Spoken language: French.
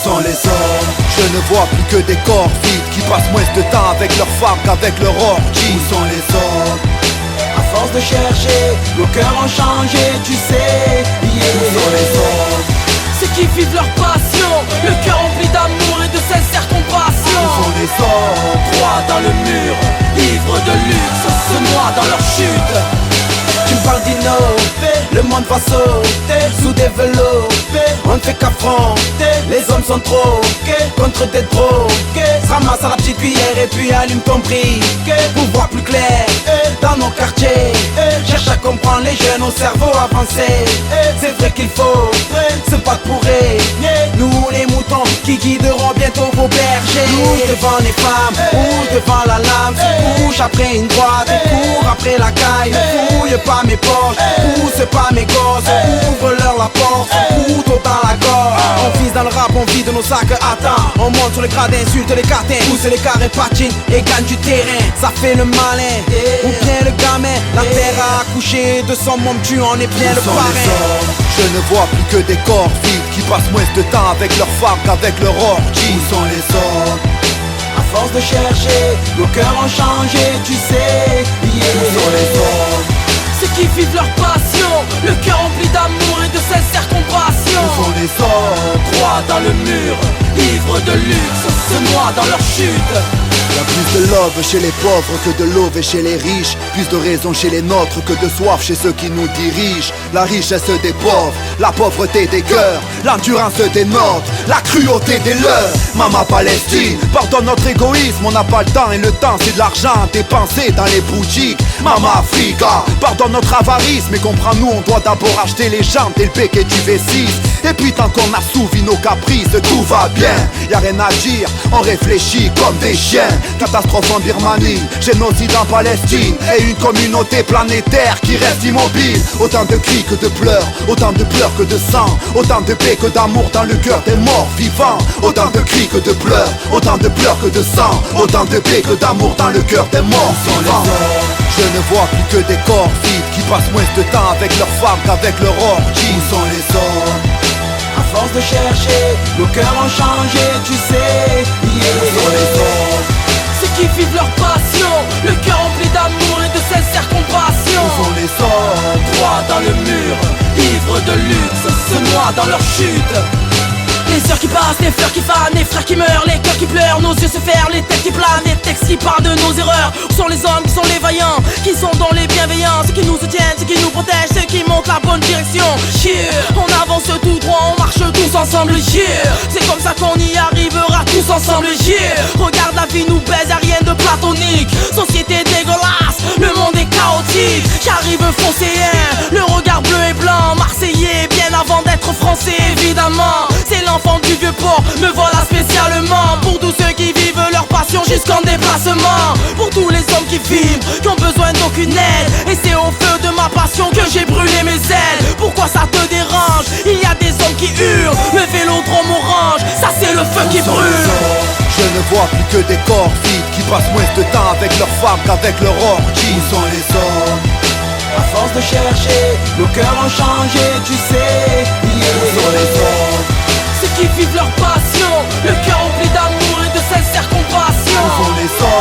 sont les hommes? Je ne vois plus que des corps vides qui passent moins de temps avec leurs femmes qu'avec leurs orgies. Où sont les hommes? À force de chercher, nos cœurs ont changé, tu sais. Où sont les hommes? Ceux qui vivent leur passion, le cœur rempli d'amour et de sincère compassion. Où sont les hommes? Droit dans le mur, ivres de luxe, se noient dans leur chute. Tu me parles d'innover, le monde va sauter, sous-développé, on ne fait qu'affronter. Les hommes sont troqués contre des drogués. Se ramasse à la petite cuillère et puis allume ton briquet pour voir plus clair dans nos quartiers. Cherche à comprendre les jeunes au cerveau avancé. C'est vrai qu'il faut se battre pour régner. Nous les moutons qui guideront bientôt vos bergers. Rouge devant les femmes, rouge devant la lame. Se couche après une droite, court après la caille. Ne fouille pas mes poches, pousse pas mes gosses. Ouvre-leur la porte, couteau dans la gorge. On vise dans le rap, on vide nos sacs, attends. On monte sur les grades, insulte les catins, pousse les carrés, patine et gagne du terrain. Ça fait le malin, ou bien le gamin. La terre a accouché de son monde, tu en es bien le parrain. Je ne vois plus que des corps vides qui passent moins de temps avec leurs femmes qu'avec leurs orgies. Où sont les hommes? À force de chercher, nos cœurs ont changé, tu sais. Où sont les hommes? Ceux qui vivent leur passion, le cœur rempli d'amour et de sincère compassion. Où sont les hommes? Droit dans le mur, ivres de luxe, se noient dans leur chute. Il y a plus de love chez les pauvres que de love chez les riches. Plus de raison chez les nôtres que de soif chez ceux qui nous dirigent. La richesse des pauvres, la pauvreté des cœurs, l'endurance des nôtres, la cruauté des leurs. Maman Palestine, pardonne notre égoïsme, on n'a pas le temps et le temps c'est de l'argent dépensé dans les boutiques. Maman Africa, pardonne notre avarice, mais comprends-nous, on doit d'abord acheter les jantes et le péquet du V6. Et puis tant qu'on assouvi nos caprices, tout va bien. Y'a rien à dire, on réfléchit comme des chiens. Catastrophe en Birmanie, génocide en Palestine, et une communauté planétaire qui reste immobile. Autant de cris que de pleurs, autant de pleurs que de sang, autant de paix que d'amour dans le cœur des morts vivants. Autant de cris que de pleurs, autant de pleurs que de sang, autant de paix que d'amour dans le cœur des morts vivants. Je ne vois plus que des corps vides qui passent moins de temps avec leurs femmes qu'avec leurs orgies. Où sont les hommes? À force de chercher, nos cœurs ont changé, tu sais. Où sont les hommes? Ceux qui vivent leur passion, le cœur rempli d'amour et de sincère compassion. Où sont les hommes? Droit dans le mur, ivres de luxe, se noient dans leur chute. Les heures qui passent, les fleurs qui fanent, les frères qui meurent, les cœurs qui pleurent, nos yeux se ferment, les têtes qui planent, les textes qui parlent de nos erreurs. Où sont les hommes qui sont les vaillants, qui sont dans les bienveillants, ceux qui nous soutiennent, ceux qui nous protègent, ceux qui montrent la bonne direction. Yeah, on avance tout droit, on marche tous ensemble. Yeah, c'est comme ça qu'on y arrivera tous ensemble. Yeah, regarde la vie nous baise, y'a rien de platonique. Société dégueulasse, le monde est chaotique. J'arrive phocéen, le regard bleu et blanc, marseillais bien avant d'être français évidemment. C'est l'enfant du vieux port, me voilà spécialement. Pour tous ceux qui vivent leur passion jusqu'en déplacement. Pour tous les hommes qui vivent, qui ont besoin d'aucune aide. Et c'est au feu de ma passion que j'ai brûlé mes ailes. Pourquoi ça te dérange? Il y a des hommes qui hurlent, le vélodrome orange, ça c'est le feu qui brûle. Je ne vois plus que des corps vides qui passent moins de temps avec leurs femmes qu'avec leurs orgies. Où sont les hommes? À force de chercher, nos cœurs ont changé, tu sais. Où sont les hommes? Ceux qui vivent leur passion, le cœur rempli d'amour et de sincère compassion. Où sont les hommes?